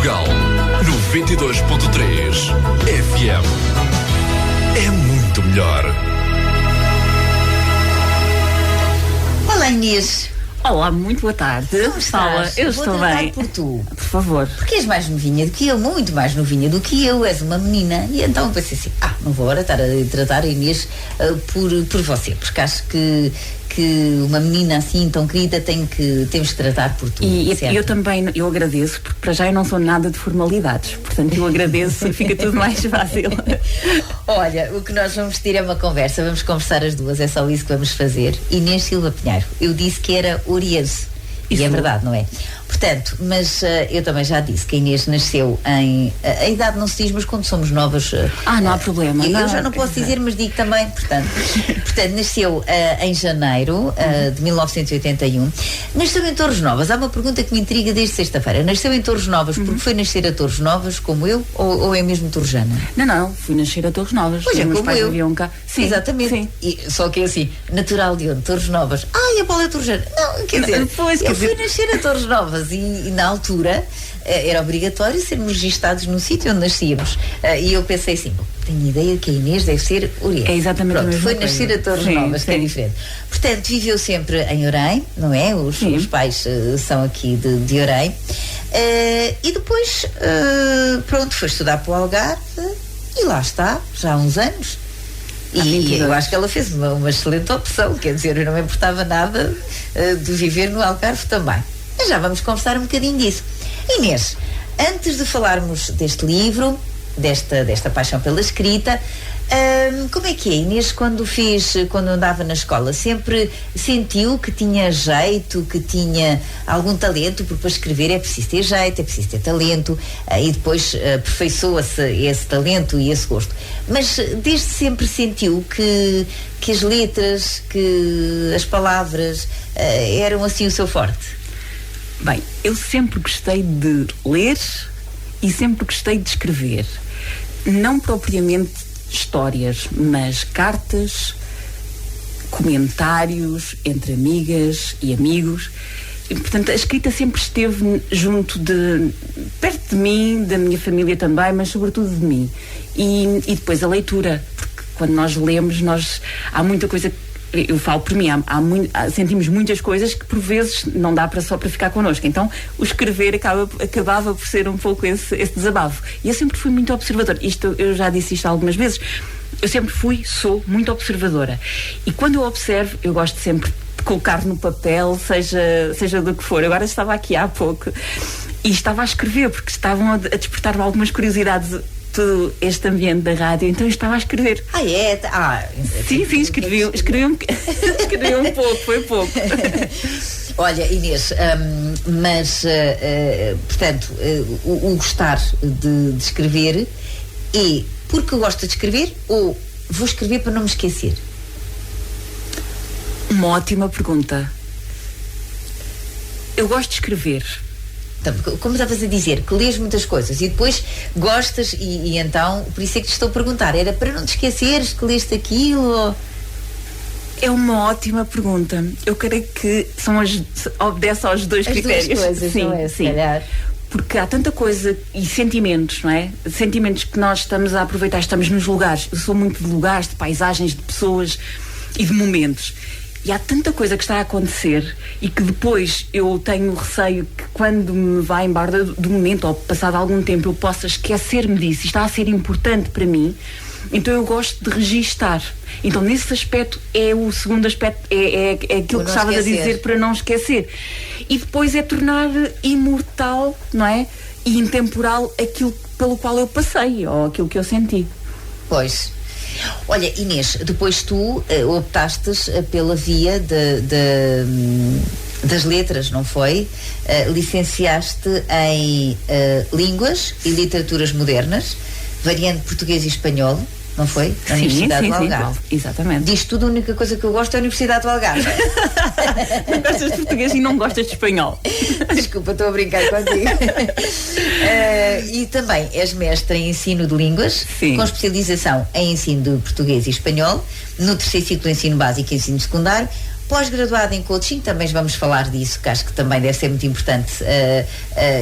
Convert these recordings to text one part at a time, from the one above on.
Portugal, 92.3 FM. É muito melhor. Olá, Inês. Olá, muito boa tarde. Como estás? Eu estou bem. Por tu. Por favor. Porque és mais novinha do que eu, muito mais novinha do que eu, és uma menina. E então pensei assim, não vou agora estar a tratar a Inês por você, porque acho que uma menina assim tão querida temos que tratar por tu. E eu também, eu agradeço, porque para já eu não sou nada de formalidades, portanto eu agradeço e fica tudo mais fácil. Olha, o que nós vamos ter é uma conversa, vamos conversar as duas, é só isso que vamos fazer. Inês Silva Pinheiro, eu disse que era oriense, e é verdade, não é? Portanto, mas eu também já disse que a Inês nasceu a idade não se diz, mas quando somos novas... não há problema. Eu já não posso dizer, mas digo também, portanto nasceu em janeiro de 1981. Nasceu em Torres Novas. Há uma pergunta que me intriga desde sexta-feira. Nasceu em Torres Novas porque foi nascer a Torres Novas, como eu, ou é mesmo torrejana? Não, fui nascer a Torres Novas. Pois é, como eu. Viviam cá. Sim, exatamente. Sim. Só que é assim, natural de onde? Torres Novas. A Paula é torrejana. Não, quer dizer, eu fui nascer a Torres Novas e na altura era obrigatório sermos registados no sítio onde nascíamos. E eu pensei assim, tenho ideia que a Inês deve ser oriente. É exatamente a mesma foi coisa. Nascer a Torres Novas, que é diferente. Portanto, viveu sempre em Orem, não é? Os pais são aqui de Orem. E depois, foi estudar para o Algarve e lá está, já há uns anos. E eu acho que ela fez uma excelente opção, quer dizer, eu não me importava nada de viver no Algarve também. Mas já vamos conversar um bocadinho disso. Inês, antes de falarmos deste livro, desta paixão pela escrita, como é que é, Inês, quando andava na escola? Sempre sentiu que tinha jeito, que tinha algum talento? Porque para escrever é preciso ter jeito, é preciso ter talento, e depois aperfeiçoa-se esse talento e esse gosto. Mas desde sempre sentiu que as letras, que as palavras eram assim o seu forte? Bem, eu sempre gostei de ler e sempre gostei de escrever. Não propriamente histórias, mas cartas, comentários entre amigas e amigos. E, portanto, a escrita sempre esteve perto de mim, da minha família também, mas sobretudo de mim. E depois a leitura, porque quando nós lemos, há muita coisa. Eu falo por mim, sentimos muitas coisas que por vezes não dá só para ficar connosco. Então o escrever acabava por ser um pouco esse desabafo. E eu sempre fui muito observadora. Eu já disse isto algumas vezes. Eu sempre sou muito observadora. E quando eu observo, eu gosto sempre de colocar no papel, seja do que for. Agora estava aqui há pouco e estava a escrever, porque estavam a despertar algumas curiosidades todo este ambiente da rádio, então eu estava a escrever. Sim, escrevi um pouco, foi pouco. Olha, Inês, portanto, o gostar de escrever é porque eu gosto de escrever ou vou escrever para não me esquecer? Uma ótima pergunta. Eu gosto de escrever. Então, como estavas a dizer, que lês muitas coisas e depois gostas e então, por isso é que te estou a perguntar, era para não te esqueceres que leste aquilo? Ou... É uma ótima pergunta. Eu creio que obedece aos dois critérios. Duas coisas, sim, não é? Se calhar. Porque há tanta coisa e sentimentos, não é? Sentimentos que nós estamos a aproveitar, estamos nos lugares. Eu sou muito de lugares, de paisagens, de pessoas e de momentos. E há tanta coisa que está a acontecer e que depois eu tenho receio que quando me vai embora do momento ou passado algum tempo eu possa esquecer-me disso e está a ser importante para mim. Então eu gosto de registar. Então nesse aspecto é o segundo aspecto, é aquilo que estavas a dizer, para não esquecer. E depois é tornar imortal, não é? E intemporal aquilo pelo qual eu passei ou aquilo que eu senti. Pois. Olha, Inês, depois tu optastes pela via das letras, não foi? Licenciaste em Línguas e Literaturas Modernas, variante português e espanhol, não foi? Na Universidade do Algarve. Sim, exatamente. Diz tudo, a única coisa que eu gosto é a Universidade do Algarve. Não gostas de português e não gostas de espanhol. Desculpa, estou a brincar contigo. E também és mestra em ensino de línguas, com especialização em ensino de português e espanhol, no terceiro ciclo de ensino básico e ensino secundário, pós-graduada em coaching, também vamos falar disso, que acho que também deve ser muito importante,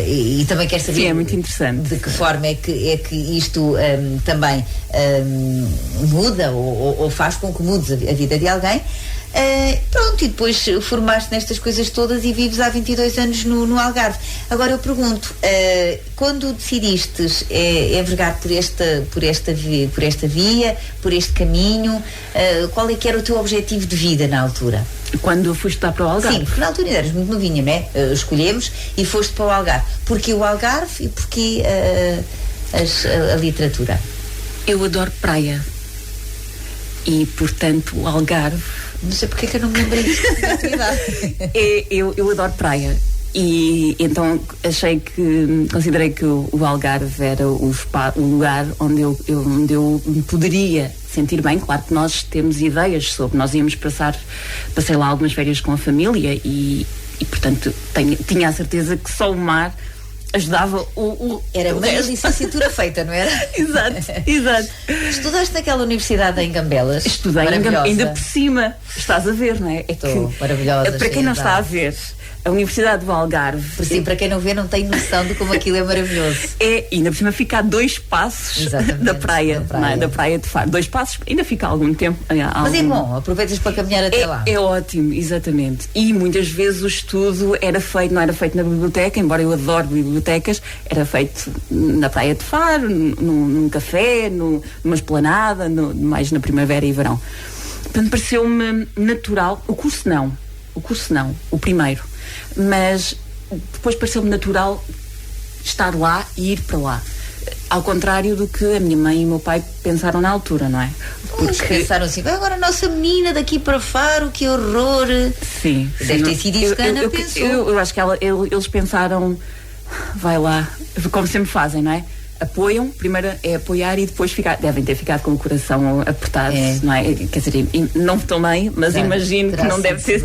e também quero saber. Sim, é muito interessante. De que forma é que isto também muda ou faz com que mudes a vida de alguém. Pronto, e depois formaste nestas coisas todas e vives há 22 anos no Algarve. Agora eu pergunto, quando decidistes envergar por esta via, por este caminho, qual é que era o teu objetivo de vida na altura? Quando foste estudar para o Algarve? Sim, porque na altura eras muito novinha, não é? Escolhemos e foste para o Algarve. Porquê o Algarve e porquê a literatura? Eu adoro praia e, portanto, o Algarve. Não sei porque é que eu não me lembrei disso. Eu adoro praia e então considerei que o Algarve era o lugar onde eu me poderia sentir bem. Claro que nós temos ideias sobre, nós íamos passei lá algumas férias com a família e portanto tinha a certeza que só o mar ajudava Era meia licenciatura feita, não era? Exato. Estudaste naquela universidade em Gambelas? Estudei em Gambelas, ainda por cima, estás a ver, não é? Maravilhosa. Para quem não está a ver, a Universidade do Algarve. Por si, para quem não vê, não tem noção de como aquilo é maravilhoso. Ainda por cima fica a 2 passos da praia, da praia de Faro. 2 passos, ainda fica algum tempo. Mas é bom, aproveitas para caminhar até lá. É ótimo, exatamente. E muitas vezes o estudo não era feito na biblioteca, embora eu adore bibliotecas, era feito na praia de Faro, num café, numa esplanada, mais na primavera e verão. Portanto, pareceu-me natural. O curso não, o primeiro. Mas depois pareceu-me natural estar lá e ir para lá. Ao contrário do que a minha mãe e o meu pai pensaram na altura, não é? Porque pensaram assim, agora a nossa menina daqui para Faro, que horror. Sim. Deve ter sido isso que a Ana pensou. Eu acho que eles pensaram, vai lá, como sempre fazem, não é? Apoiam, primeiro é apoiar e depois devem ter ficado com o coração apertado, não é? Quer dizer, não tomei, mas imagino que não deve ter.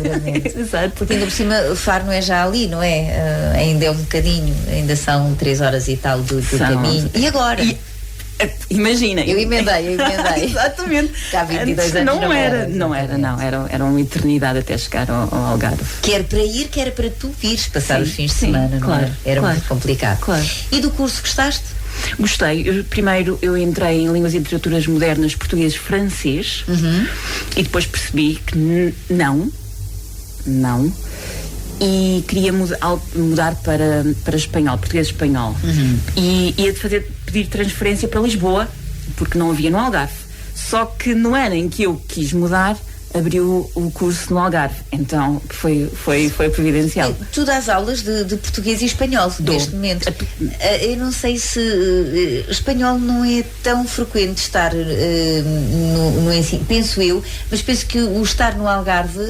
Exato. Porque ainda por cima Faro não é já ali, não é? Ainda é um bocadinho, ainda são 3 horas e tal do caminho. E agora? Imagina. Eu emendei. Exatamente. Já há 22 anos não era uma eternidade até chegar ao Algarve. Quer para ir, quer para tu vires passar os fins de semana, claro, não é? Era muito complicado. Claro. E do curso gostaste? Gostei. Primeiro eu entrei em Línguas e Literaturas Modernas, Português e Francês, e depois percebi que não, e queria mudar para espanhol, português e espanhol, e ia pedir transferência para Lisboa, porque não havia no Algarve. Só que no ano em que eu quis mudar, abriu o curso no Algarve, então foi providencial. Tu dás aulas de português e espanhol neste momento. Eu não sei se espanhol não é tão frequente estar no ensino, penso eu, mas penso que o estar no Algarve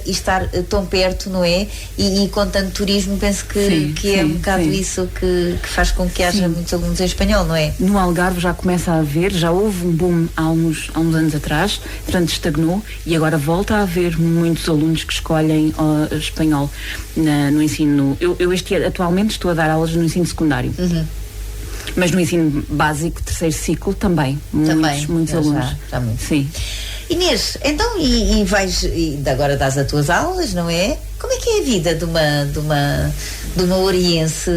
e estar tão perto, não é? E com tanto turismo, penso que é um bocado isso que faz com que haja muitos alunos em espanhol, não é? No Algarve já começa a haver, já houve um boom há uns anos atrás, portanto estagnou. E agora volta a haver muitos alunos que escolhem espanhol no ensino. Eu atualmente estou a dar aulas no ensino secundário. Mas no ensino básico, 3º ciclo, também. Muitos alunos. Já muito. Sim. Inês, então, e vais, agora dás as tuas aulas, não é? Como é que é a vida de uma oriense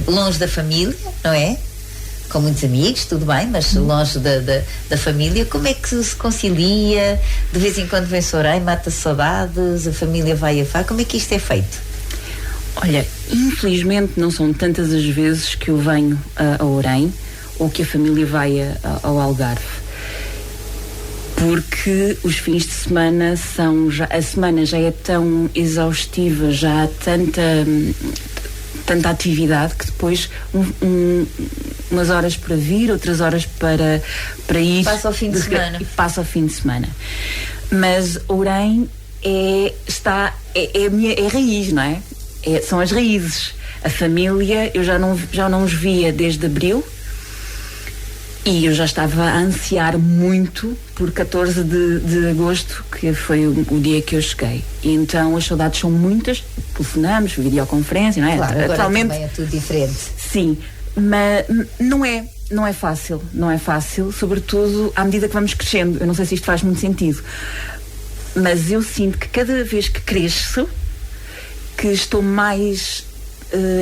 longe da família, não é? Com muitos amigos, tudo bem, mas longe da família, como é que se concilia? De vez em quando vem Sorém, mata saudades, a família vai a Faro, como é que isto é feito? Olha, infelizmente não são tantas as vezes que eu venho a Orém ou que a família vai ao Algarve, porque os fins de semana a semana já é tão exaustiva, já há tanta atividade que depois umas horas para vir, outras horas para ir. Passa ao fim de semana. Passa ao fim de semana. Mas Orém é raiz, não é? São as raízes. A família, eu já não os via desde abril e eu já estava a ansiar muito por 14 de agosto, que foi o dia que eu cheguei. E então as saudades são muitas, telefonamos, videoconferência, não é? Claro, agora atualmente também é tudo diferente. Sim, mas não é fácil, sobretudo à medida que vamos crescendo. Eu não sei se isto faz muito sentido. Mas eu sinto que cada vez que cresço, que estou mais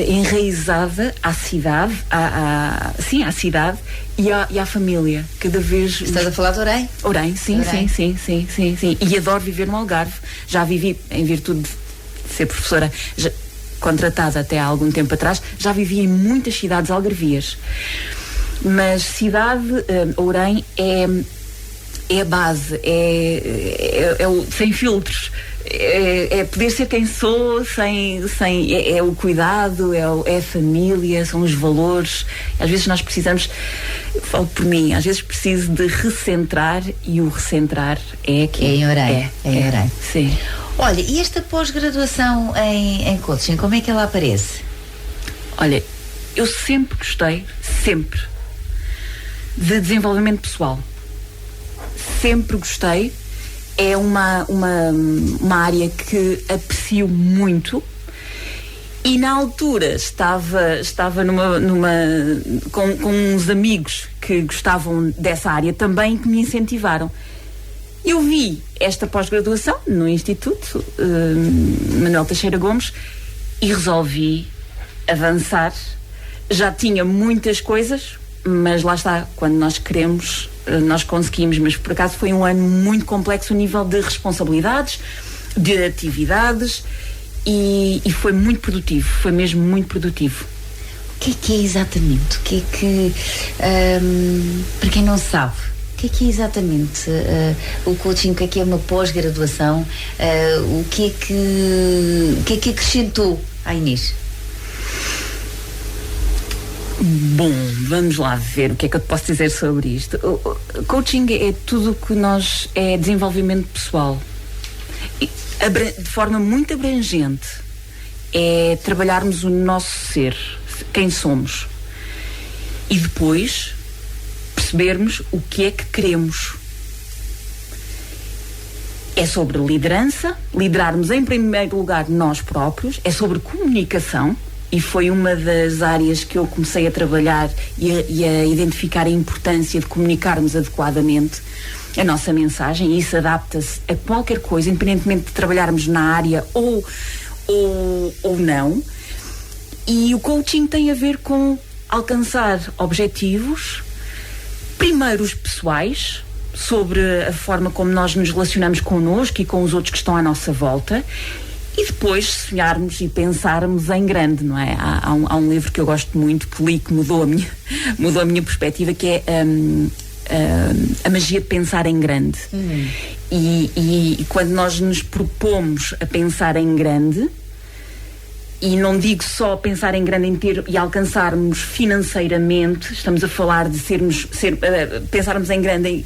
enraizada à cidade, sim, à cidade e à família. Cada vez... Estás a falar de Orem? Orem, sim. E adoro viver no Algarve. Já vivi, em virtude de ser professora contratada até há algum tempo atrás, já vivi em muitas cidades algarvias. Mas cidade, Orem é a base, é o sem filtros. É poder ser quem sou, é o cuidado, é a família, são os valores. Às vezes nós precisamos, falo por mim, às vezes preciso de recentrar, e o recentrar é aqui. É em Orem. É em Orem. Sim. Olha, e esta pós-graduação em coaching, como é que ela aparece? Olha, eu sempre gostei, de desenvolvimento pessoal. Sempre gostei. É uma área que aprecio muito, e na altura estava com uns amigos que gostavam dessa área também, que me incentivaram. Eu vi esta pós-graduação no Instituto Manuel Teixeira Gomes e resolvi avançar. Já tinha muitas coisas, mas lá está, quando nós queremos, nós conseguimos. Mas por acaso foi um ano muito complexo a nível de responsabilidades, de atividades, e foi muito produtivo, foi mesmo muito produtivo. O que é exatamente? O que é que, para quem não sabe, o que é exatamente o coaching? O que é uma pós-graduação? O que é que acrescentou à Inês? Bom, vamos lá ver o que é que eu te posso dizer sobre isto. O coaching é tudo o que é desenvolvimento pessoal. De forma muito abrangente. É trabalharmos o nosso ser, quem somos. E depois percebermos o que é que queremos. É sobre liderança, liderarmos em primeiro lugar nós próprios, é sobre comunicação. E foi uma das áreas que eu comecei a trabalhar e a identificar a importância de comunicarmos adequadamente a nossa mensagem, e isso adapta-se a qualquer coisa, independentemente de trabalharmos na área ou não. E o coaching tem a ver com alcançar objetivos, primeiro os pessoais, sobre a forma como nós nos relacionamos connosco e com os outros que estão à nossa volta, e depois sonharmos e pensarmos em grande, não é? Há um livro que eu gosto muito, que li, que mudou a minha perspectiva, que é a magia de pensar em grande. E quando nós nos propomos a pensar em grande, e não digo só pensar em grande e alcançarmos financeiramente, estamos a falar de pensarmos em grande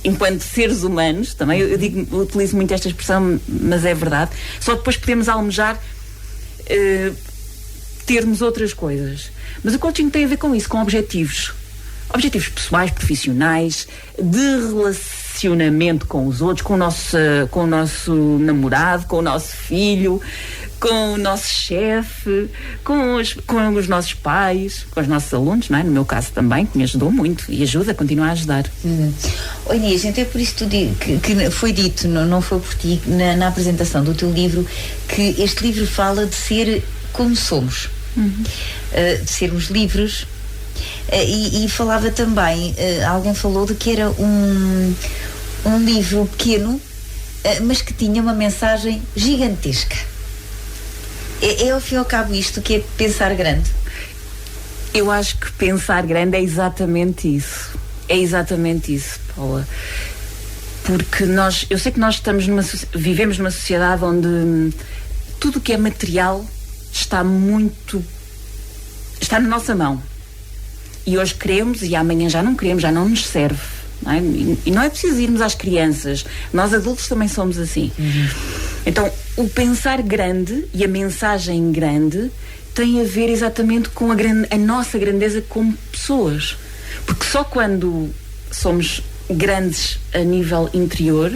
enquanto seres humanos, também eu utilizo muito esta expressão, mas é verdade. Só depois podemos almejar termos outras coisas. Mas o coaching tem a ver com isso, com objetivos pessoais, profissionais, de relacionamento com os outros, com o nosso namorado, com o nosso filho, com o nosso chefe, com os nossos pais, com os nossos alunos, não é? No meu caso também, que me ajudou muito e continua a ajudar. Inês, então é por isso que foi dito, não foi por ti, na apresentação do teu livro, que este livro fala de ser como somos, de sermos livres, e falava também, alguém falou de que era um livro pequeno, mas que tinha uma mensagem gigantesca. É ao fim e ao cabo isto que é pensar grande? Eu acho que pensar grande é exatamente isso. É exatamente isso, Paula. Porque eu sei que nós vivemos numa sociedade onde tudo o que é material está na nossa mão. E hoje queremos e amanhã já não queremos, já não nos serve. Não é? E não é preciso irmos às crianças. Nós adultos também somos assim. Então, o pensar grande e a mensagem grande tem a ver exatamente com a nossa grandeza como pessoas. Porque só quando somos grandes a nível interior,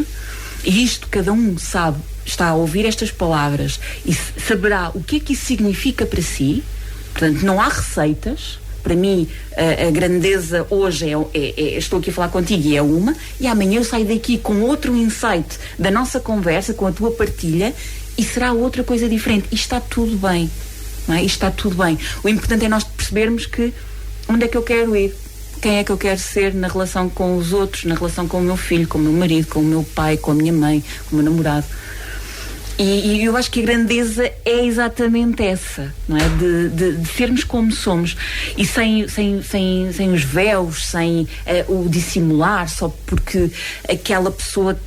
e isto cada um sabe, está a ouvir estas palavras e saberá o que é que isso significa para si. Portanto, não há receitas, para mim a grandeza hoje estou aqui a falar contigo e é uma, e amanhã eu saio daqui com outro insight da nossa conversa, com a tua partilha, e será outra coisa diferente, e está tudo bem, não é? E está tudo bem. O importante é nós percebermos que onde é que eu quero ir, quem é que eu quero ser na relação com os outros, na relação com o meu filho, com o meu marido, com o meu pai, com a minha mãe, com o meu namorado. E eu acho que a grandeza é exatamente essa, não é? De sermos como somos, e sem os véus, sem o dissimular, só porque aquela pessoa,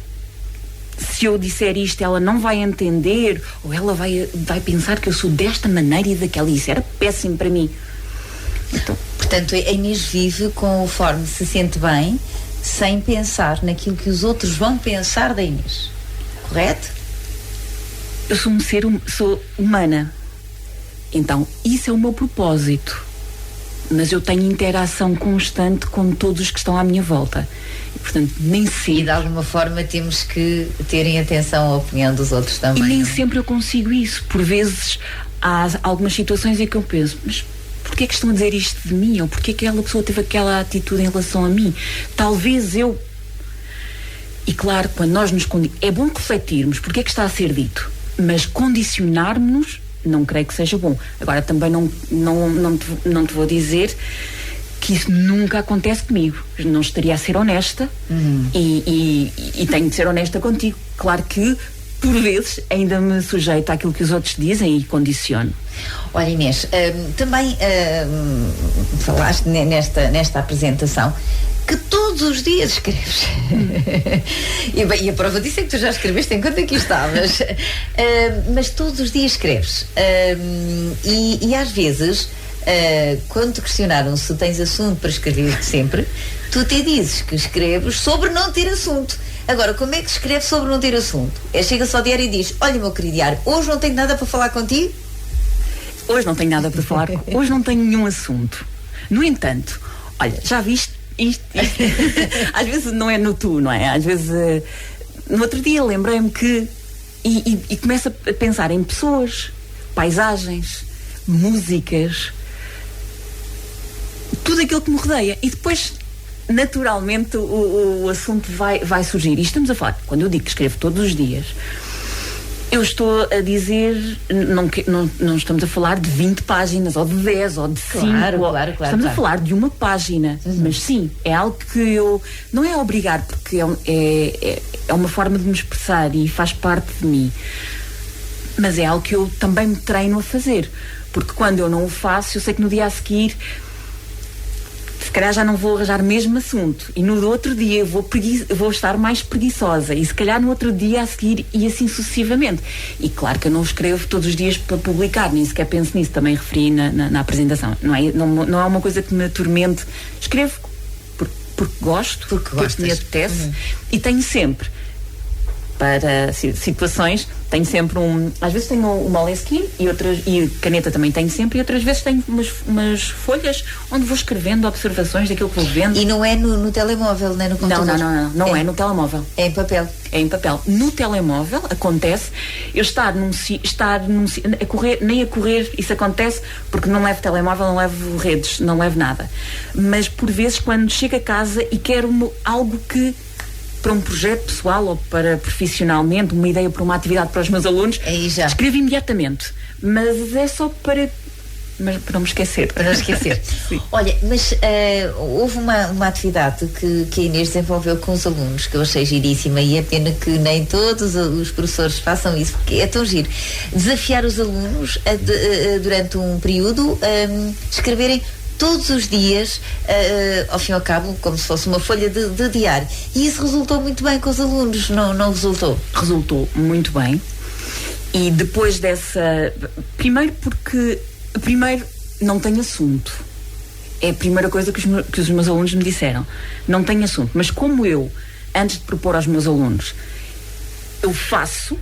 se eu disser isto, ela não vai entender, ou ela vai pensar que eu sou desta maneira e daquela, e isso era péssimo para mim. Então, portanto, a Inês vive conforme se sente bem, sem pensar naquilo que os outros vão pensar da Inês, correto? Eu sou sou humana, então isso é o meu propósito, mas eu tenho interação constante com todos os que estão à minha volta, e, portanto, nem sempre, e de alguma forma temos que terem atenção à opinião dos outros também, e nem não? Sempre eu consigo isso. Por vezes há algumas situações em que eu penso, mas porquê é que estão a dizer isto de mim, ou porquê é que aquela pessoa teve aquela atitude em relação a mim? Talvez eu... E claro, quando nós é bom refletirmos porque é que está a ser dito, mas condicionarmos-nos, não creio que seja bom. Agora, também não te vou dizer que isso nunca acontece comigo. Não estaria a ser honesta, e tenho de ser honesta contigo. Claro que, por vezes, ainda me sujeito àquilo que os outros dizem e condiciono. Olha, Inês, também falaste nesta apresentação que todos os dias escreves. E a prova disso é que tu já escreveste enquanto aqui estavas. Mas todos os dias escreves. E às vezes, quando te questionaram se tens assunto para escrever sempre, tu até dizes que escreves sobre não ter assunto. Agora, como é que se escreve sobre não ter assunto? Chega-se ao diário e diz: olha, meu querido diário, hoje não tenho nada para falar contigo? Hoje não tenho nada para falar, hoje não tenho nenhum assunto. No entanto, olha, já viste isto. Às vezes não é no tu, não é? Às vezes, no outro dia lembrei-me que e começo a pensar em pessoas, paisagens, músicas, tudo aquilo que me rodeia, e depois naturalmente o assunto vai surgir. E estamos a falar, quando eu digo que escrevo todos os dias, eu estou a dizer, não estamos a falar de 20 páginas, ou de 10, ou de 5. Claro, estamos a falar de uma página. Mas sim, é algo que eu... Não é obrigar, porque é uma forma de me expressar e faz parte de mim. Mas é algo que eu também me treino a fazer. Porque quando eu não o faço, eu sei que no dia a seguir... se calhar já não vou arranjar o mesmo assunto, e no outro dia eu vou estar mais preguiçosa, e se calhar no outro dia a seguir, e assim sucessivamente. E claro que eu não escrevo todos os dias para publicar, nem sequer penso nisso, também referi na apresentação, não é uma coisa que me atormente. Escrevo porque gosto, porque me apetece, e tenho sempre, para situações, tenho sempre às vezes tenho uma Moleskine e caneta também tenho sempre, e outras vezes tenho umas folhas onde vou escrevendo observações daquilo que vou vendo. E não é no telemóvel, nem no computador? Não é no telemóvel. É em papel? É em papel. No telemóvel acontece eu estar a correr, nem a correr, isso acontece porque não levo telemóvel, não levo redes, não levo nada. Mas por vezes quando chego a casa e quero algo que, para um projeto pessoal ou para profissionalmente, uma ideia para uma atividade para os meus alunos, escrevo imediatamente. Mas é só para não me esquecer. Para não esquecer. Olha, mas houve uma atividade que a Inês desenvolveu com os alunos, que eu achei giríssima, e é pena que nem todos os professores façam isso, porque é tão giro. Desafiar os alunos durante um período escreverem todos os dias, ao fim e ao cabo, como se fosse uma folha de diário. E isso resultou muito bem com os alunos, não resultou? Resultou muito bem. E depois dessa... Primeiro não tenho assunto. É a primeira coisa que os meus alunos me disseram. Não tenho assunto. Mas como eu, antes de propor aos meus alunos, eu faço...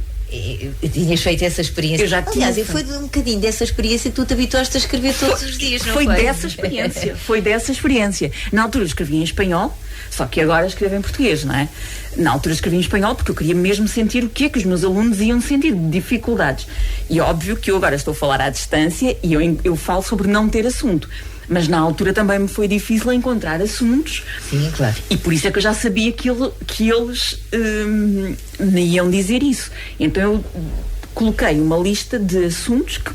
Tinhas feito essa experiência? Eu já tinha. Aliás, foi de um bocadinho dessa experiência que tu te habituaste a escrever todos os dias, não foi? Foi dessa experiência. Na altura escrevi em espanhol, só que agora escrevo em português, não é? Na altura escrevi em espanhol porque eu queria mesmo sentir o que é que os meus alunos iam sentir, de dificuldades. E óbvio que eu agora estou a falar à distância e eu falo sobre não ter assunto. Mas na altura também me foi difícil encontrar assuntos. Sim, claro. E por isso é que eu já sabia que eles iam dizer isso. Então eu coloquei uma lista de assuntos que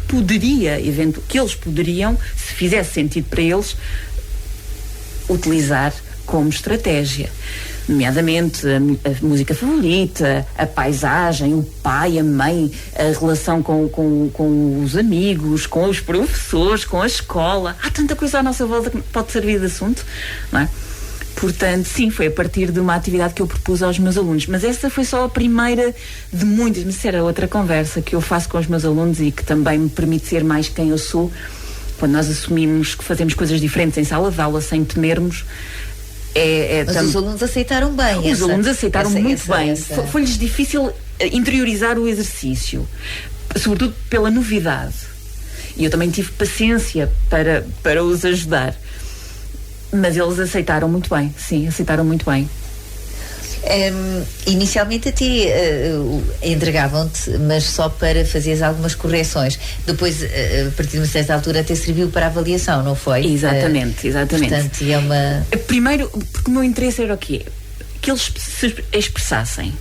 que eles poderiam, se fizesse sentido para eles, utilizar como estratégia. Nomeadamente a música favorita, a paisagem, o pai, a mãe, a relação com os amigos, com os professores, com a escola. Há tanta coisa à nossa volta que pode servir de assunto, não é? Portanto, sim, foi a partir de uma atividade que eu propus aos meus alunos. Mas essa foi só a primeira de muitas. Mas isso era outra conversa que eu faço com os meus alunos e que também me permite ser mais quem eu sou. Quando nós assumimos que fazemos coisas diferentes em sala de aula sem temermos. Mas os alunos aceitaram bem. Os alunos aceitaram muito bem. Foi-lhes difícil interiorizar o exercício, sobretudo pela novidade. E eu também tive paciência para os ajudar. Mas eles aceitaram muito bem. Sim, aceitaram muito bem. Inicialmente até entregavam-te, mas só para fazeres algumas correções. Depois, a partir de uma certa altura, até serviu para avaliação, não foi? Exatamente. Portanto, é uma... Primeiro, porque o meu interesse era o quê? Que eles se expressassem.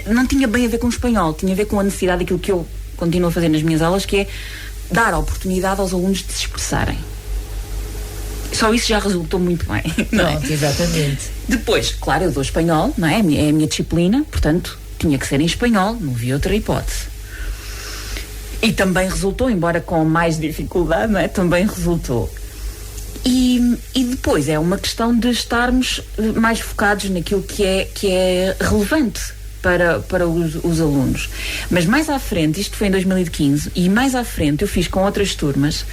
Não tinha bem a ver com o espanhol, tinha a ver com a necessidade daquilo que eu continuo a fazer nas minhas aulas, que é dar a oportunidade aos alunos de se expressarem. Só isso já resultou muito bem. Pronto, exatamente. Depois, claro, eu dou espanhol, não é? É a minha disciplina, portanto, tinha que ser em espanhol, não havia outra hipótese. E também resultou, embora com mais dificuldade, não é? Também resultou. E depois é uma questão de estarmos mais focados naquilo que é relevante para os alunos. Mas mais à frente, isto foi em 2015, e mais à frente eu fiz com outras turmas.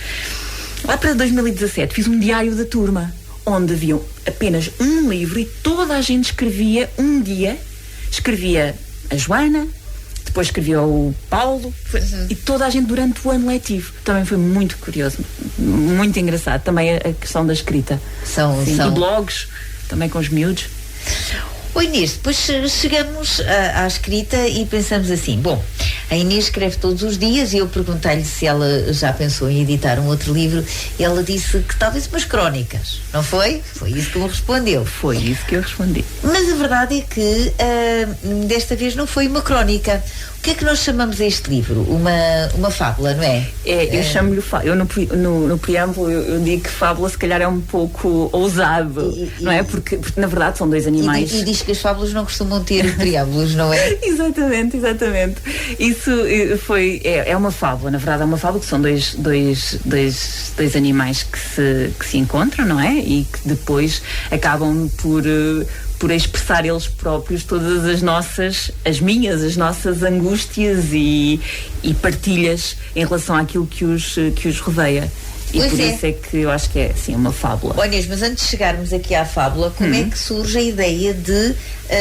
Lá para 2017 fiz um diário da turma, onde havia apenas um livro e toda a gente escrevia um dia. Escrevia a Joana, depois escrevia o Paulo, e toda a gente durante o ano letivo. Também foi muito curioso, muito engraçado. Também a questão da escrita. E blogs, também com os miúdos. Oi Inês, depois chegamos à escrita e pensamos assim, bom, a Inês escreve todos os dias e eu perguntei-lhe se ela já pensou em editar um outro livro e ela disse que talvez umas crónicas, não foi? Foi isso que me respondeu. Foi isso que eu respondi. Mas a verdade é que desta vez não foi uma crónica. O que é que nós chamamos a este livro? Uma fábula, não é? Eu chamo-lhe fábula. No preâmbulo eu digo que fábula se calhar é um pouco ousado, não é? Porque na verdade são dois animais. E diz que as fábulas não costumam ter preâmbulos, não é? Exatamente. Isso é uma fábula, na verdade é uma fábula que são dois animais que se encontram, não é? E que depois acabam por expressar eles próprios todas as nossas angústias e partilhas em relação àquilo que os rodeia. E pois por isso é que eu acho que é assim uma fábula. Olha, mas antes de chegarmos aqui à fábula, como é que surge a ideia de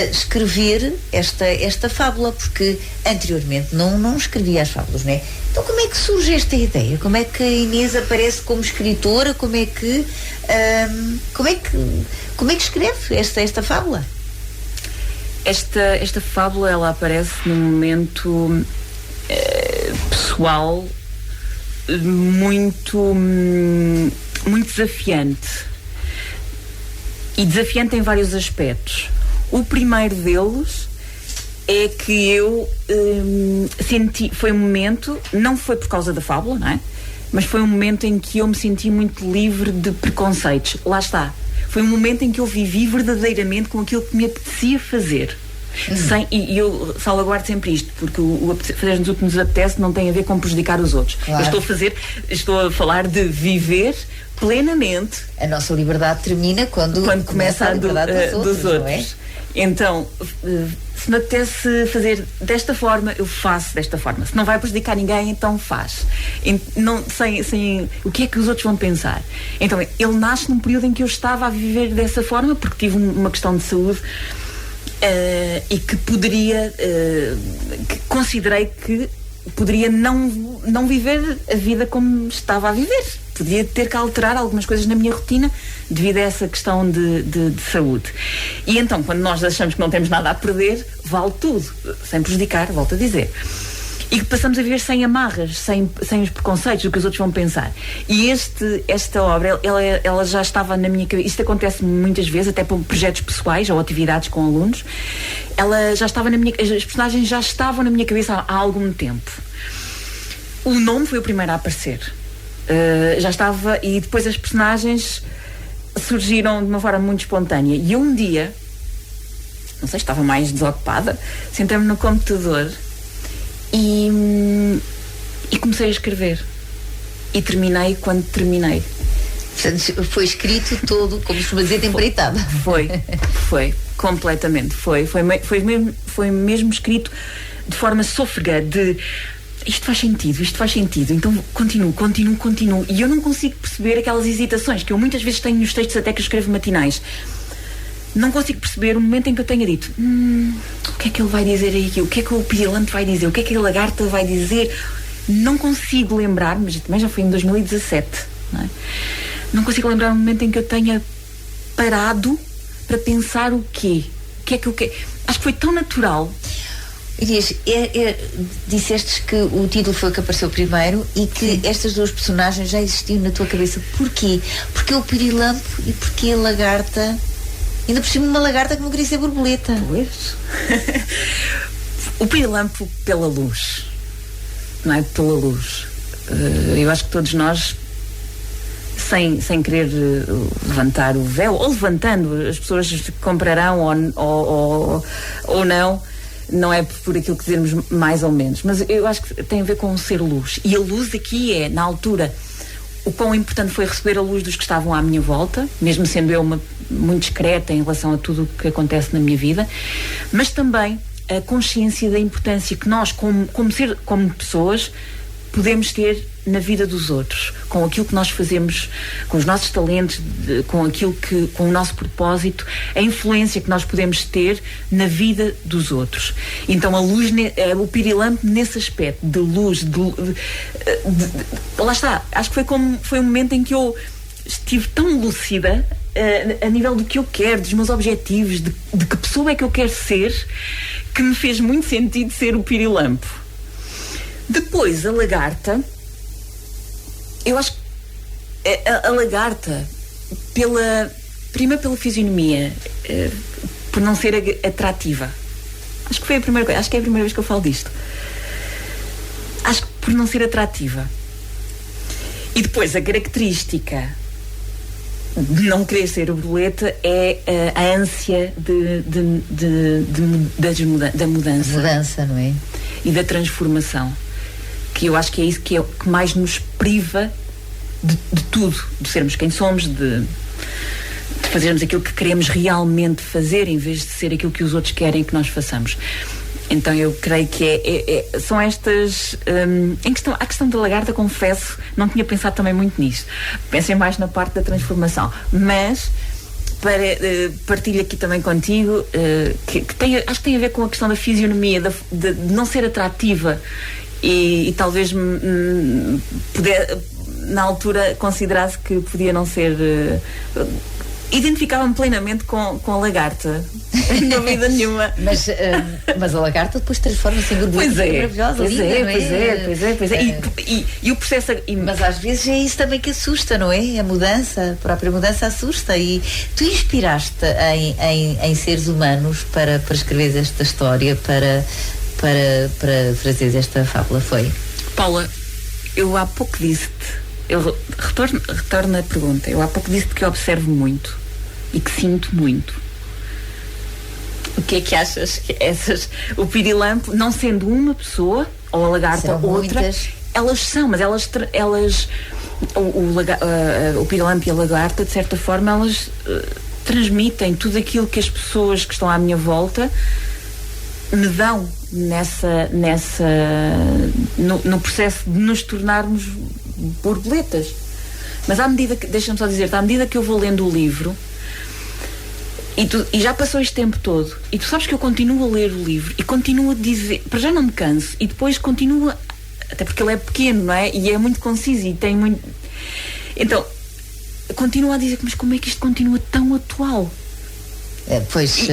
escrever esta fábula? Porque anteriormente não escrevia as fábulas, não é? Então como é que surge esta ideia? Como é que a Inês aparece como escritora? Como é que escreve esta fábula? Esta fábula, ela aparece num momento pessoal muito desafiante. E desafiante em vários aspectos. O primeiro deles é que eu senti, foi um momento, não foi por causa da fábula, não é? Mas foi um momento em que eu me senti muito livre de preconceitos. Lá está. Foi um momento em que eu vivi verdadeiramente com aquilo que me apetecia fazer. E eu salvaguardo sempre isto, porque fazermos o que nos apetece não tem a ver com prejudicar os outros. Claro. Eu estou a falar de viver plenamente. A nossa liberdade termina quando começa a liberdade dos outros. Não é? Então, se me apetece fazer desta forma, eu faço desta forma. Se não vai prejudicar ninguém, então faz. Sem o que é que os outros vão pensar. Então, ele nasce num período em que eu estava a viver dessa forma, porque tive uma questão de saúde e que poderia, que considerei que poderia não viver a vida como estava a viver. Podia ter que alterar algumas coisas na minha rotina devido a essa questão de saúde. E então, quando nós achamos que não temos nada a perder, vale tudo, sem prejudicar, volto a dizer. e que passamos a viver sem amarras, sem os preconceitos do que os outros vão pensar. E esta obra, ela já estava na minha cabeça. Isto acontece muitas vezes, até por projetos pessoais ou atividades com alunos. Ela já estava as personagens já estavam na minha cabeça há algum tempo. O nome foi o primeiro a aparecer. Já estava, e depois as personagens surgiram de uma forma muito espontânea. E um dia, não sei, estava mais desocupada, sentei-me no computador e comecei a escrever. E terminei quando terminei. Portanto, foi escrito todo, como costuma dizer, temperitado. Foi, completamente. Foi mesmo escrito de forma sôfrega, de isto faz sentido, então continuo. E eu não consigo perceber aquelas hesitações que eu muitas vezes tenho nos textos até que eu escrevo matinais. Não consigo perceber o momento em que eu tenha dito o que é que ele vai dizer aí, o que é que o Pirilampo vai dizer, o que é que a Lagarta vai dizer. Não consigo lembrar, mas também já foi em 2017, não é? Não consigo lembrar o momento em que eu tenha parado para pensar o que é que eu quero. Acho que foi tão natural. Inês, disseste que o título foi o que apareceu primeiro e que estas duas personagens já existiam na tua cabeça. Porquê? Porque o Pirilampo e porque a Lagarta, ainda por cima uma lagarta que não queria ser borboleta. Pois. O Pirilampo pela luz, não é? Pela luz. Eu acho que todos nós, sem querer levantar o véu, ou levantando, as pessoas comprarão ou não é por aquilo que dizemos mais ou menos, mas eu acho que tem a ver com ser luz. E a luz aqui é, na altura, o quão importante foi receber a luz dos que estavam à minha volta, mesmo sendo eu muito discreta em relação a tudo o que acontece na minha vida, mas também a consciência da importância que nós, como pessoas, podemos ter na vida dos outros, com aquilo que nós fazemos, com os nossos talentos, com o nosso propósito, a influência que nós podemos ter na vida dos outros. Então a luz, o Pirilampo nesse aspecto de luz, lá está, acho que foi um momento em que eu estive tão lúcida a nível do que eu quero, dos meus objetivos, de que pessoa é que eu quero ser, que me fez muito sentido ser o Pirilampo. Depois a Lagarta, eu acho que a Lagarta, primeiro pela fisionomia, por não ser atrativa. Acho que foi a primeira coisa, acho que é a primeira vez que eu falo disto. Acho que por não ser atrativa. E depois a característica de não querer ser borboleta é a ânsia da mudança. Mudança, não é? E da transformação. Que eu acho que é isso que mais nos priva de tudo, de sermos quem somos, de fazermos aquilo que queremos realmente fazer, em vez de ser aquilo que os outros querem que nós façamos. Então eu creio que são estas a questão da Lagarta, confesso, não tinha pensado também muito nisto, pensei mais na parte da transformação, mas partilho aqui também contigo acho que tem a ver com a questão da fisionomia, de não ser atrativa e talvez na altura considerasse que podia não ser. Identificava-me plenamente com a Lagarta. Não dúvida nenhuma. Mas a Lagarta depois transforma-se em borboleta. Maravilhosa, linda, pois é. E o processo. Mas às vezes é isso também que assusta, não é? A mudança, a própria mudança assusta. E tu inspiraste em seres humanos para escreveres esta história, para fazeres esta fábula, foi? Paula, eu há pouco disse-te, eu retorno à pergunta, eu há pouco disse-te que eu observo muito e que sinto muito. O que é que achas que o Pirilampo, não sendo uma pessoa, ou a Lagarta são outra, muitas. Elas são, mas o Pirilampo e a Lagarta, de certa forma, elas transmitem tudo aquilo que as pessoas que estão à minha volta me dão no processo de nos tornarmos borboletas. Mas deixa-me só dizer, à medida que eu vou lendo o livro e já passou este tempo todo e tu sabes que eu continuo a ler o livro e continuo a dizer, para já não me canso, e depois continuo até porque ele é pequeno, não é? E é muito conciso e tem muito, então continuo a dizer, mas como é que isto continua tão atual? Pois,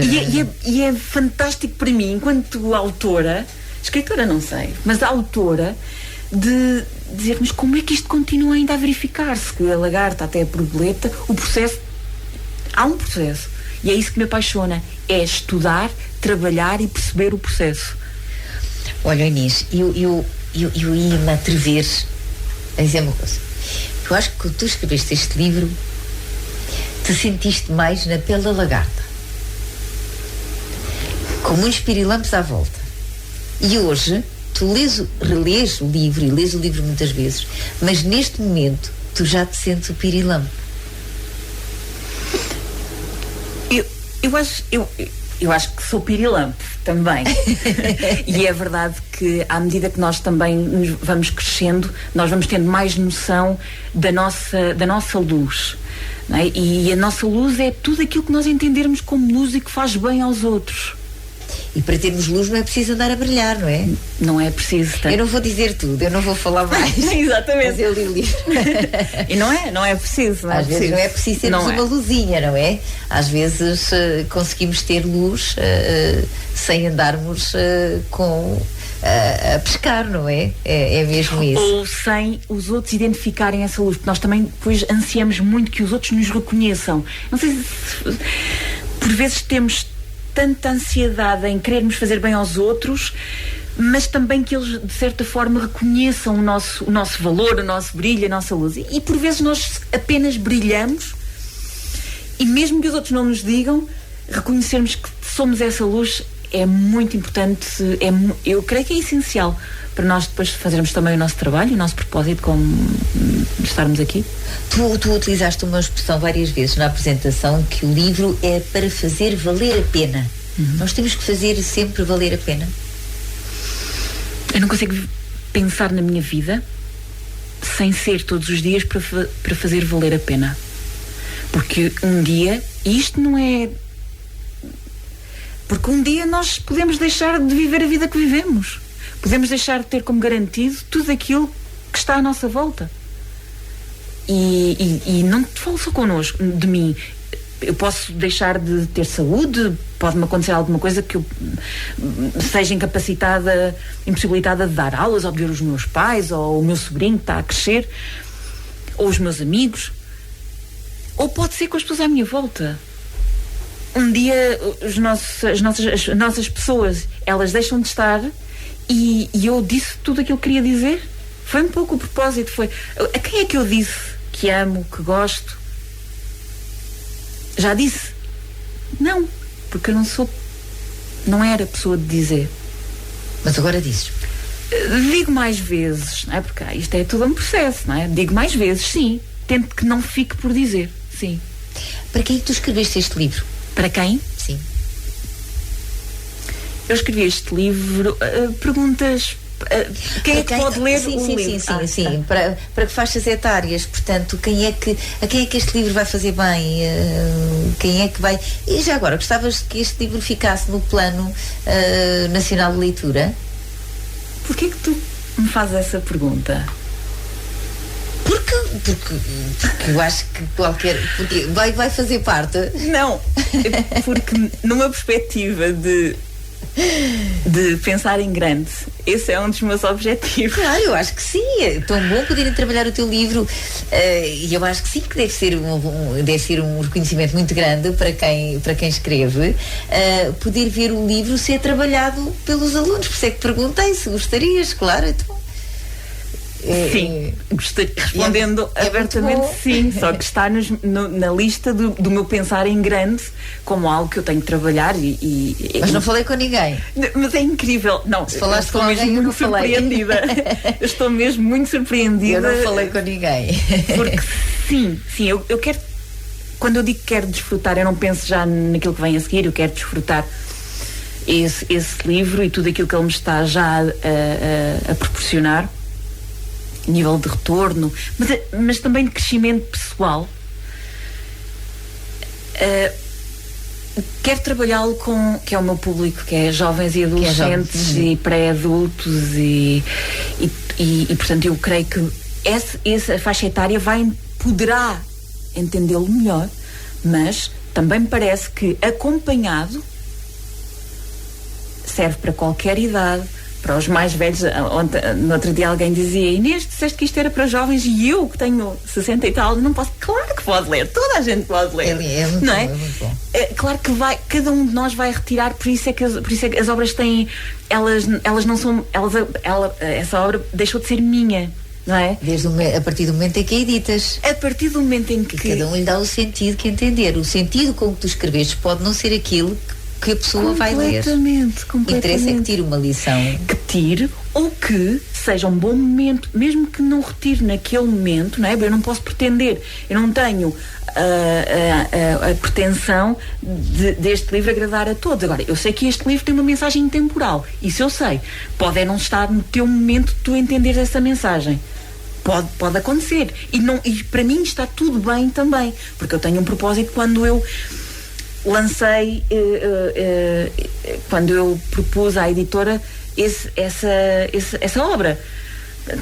e é fantástico para mim, enquanto autora, escritora não sei, mas a autora, de dizer-nos como é que isto continua ainda a verificar-se, que a lagarta até a borboleta, o processo, há um processo, e é isso que me apaixona, é estudar, trabalhar e perceber o processo. Olha, Inês, eu ia-me atrever a dizer uma coisa. Eu acho que quando tu escreveste este livro, te sentiste mais na pele da lagarta, com muitos pirilampos à volta. E hoje, tu relês o livro, e lês o livro muitas vezes, mas neste momento, tu já te sentes o pirilampo. Eu acho que sou pirilampo também. E é verdade que à medida que nós também nos vamos crescendo, nós vamos tendo mais noção da nossa luz, não é? E a nossa luz é tudo aquilo que nós entendermos como luz e que faz bem aos outros. E para termos luz não é preciso andar a brilhar, não é? Não é preciso. Eu não vou dizer tudo, eu não vou falar mais. Exatamente. Mas eu li o livro. E não é preciso. Às vezes não é preciso termos uma luzinha, não é? Às vezes conseguimos ter luz sem andarmos a pescar, não é? É mesmo isso. Ou sem os outros identificarem essa luz, porque nós também depois ansiamos muito que os outros nos reconheçam. Não sei se por vezes temos tanta ansiedade em querermos fazer bem aos outros, mas também que eles de certa forma reconheçam o nosso valor, o nosso brilho, a nossa luz. E por vezes nós apenas brilhamos, e mesmo que os outros não nos digam, reconhecermos que somos essa luz é muito importante. Eu creio que é essencial para nós depois fazermos também o nosso trabalho, o nosso propósito, como estarmos aqui. Tu utilizaste uma expressão várias vezes na apresentação, que o livro é para fazer valer a pena. Nós temos que fazer sempre valer a pena. Eu não consigo pensar na minha vida sem ser todos os dias para fazer valer a pena. Porque um dia, e isto não é... Porque um dia nós podemos deixar de viver a vida que vivemos. Podemos deixar de ter como garantido tudo aquilo que está à nossa volta. E não te falo só connosco, de mim. Eu posso deixar de ter saúde, pode-me acontecer alguma coisa que eu seja impossibilitada de dar aulas, ou de ver os meus pais, ou o meu sobrinho que está a crescer, ou os meus amigos. Ou pode ser com as pessoas à minha volta. Um dia as nossas pessoas, elas deixam de estar, e eu disse tudo aquilo que queria dizer. Foi um pouco o propósito. Foi a quem é que eu disse que amo, que gosto? Já disse? Não, porque eu não era pessoa de dizer. Mas agora dizes? Digo mais vezes, não é? Porque isto é tudo um processo, não é? Digo mais vezes, sim. Tento que não fique por dizer, sim. Para quem é que tu escreveste este livro? Para quem? Sim. Eu escrevi este livro, perguntas... Quem é que pode ler o livro? Sim. Para que faixas etárias? Portanto, a quem é que este livro vai fazer bem? Quem é que vai... E já agora, gostavas que este livro ficasse no Plano Nacional de Leitura? Porquê que tu me fazes essa pergunta? Porque eu acho que porque vai fazer parte. Não, porque numa perspectiva de pensar em grande, esse é um dos meus objetivos. Claro, eu acho que sim, é tão bom poderem trabalhar o teu livro, e eu acho que sim, que deve ser um reconhecimento muito grande para quem escreve, poder ver o livro ser trabalhado pelos alunos. Por isso é que perguntei se gostarias, claro. Então, sim, respondendo abertamente, sim, só que está na lista do meu pensar em grande como algo que eu tenho que trabalhar mas não falei com ninguém. Mas é incrível. Não, se falaste com alguém, eu não falei. Surpreendida. Eu estou mesmo muito surpreendida. Eu não falei com ninguém. Porque sim, eu quero, quando eu digo que quero desfrutar, eu não penso já naquilo que vem a seguir, eu quero desfrutar esse livro e tudo aquilo que ele me está já a proporcionar, nível de retorno, mas também de crescimento pessoal. Quero trabalhá-lo com, que é o meu público, que é jovens e adolescentes e pré-adultos e portanto eu creio que essa faixa etária poderá entendê-lo melhor, mas também me parece que acompanhado serve para qualquer idade, para os mais velhos. No outro dia alguém dizia: Inês, disseste que isto era para jovens, e eu, que tenho 60 e tal, não posso. Claro que pode ler, toda a gente pode ler. É muito não bom, é? é muito bom. Claro que cada um de nós vai retirar, por isso é que as obras têm, elas não são, essa obra deixou de ser minha, não é? A partir do momento em que a editas. A partir do momento em que cada um lhe dá o sentido que entender. O sentido com que tu escreveste pode não ser aquilo que a pessoa vai ler. Completamente. Interessa é que tire uma lição. Que tire, ou que seja um bom momento, mesmo que não retire naquele momento, não é? Eu não posso pretender, eu não tenho a pretensão deste livro agradar a todos. Agora, eu sei que este livro tem uma mensagem intemporal, isso eu sei. Pode não estar no teu momento de tu entenderes essa mensagem. Pode acontecer. E para mim está tudo bem também, porque eu tenho um propósito quando eu lancei, quando eu propus à editora essa obra.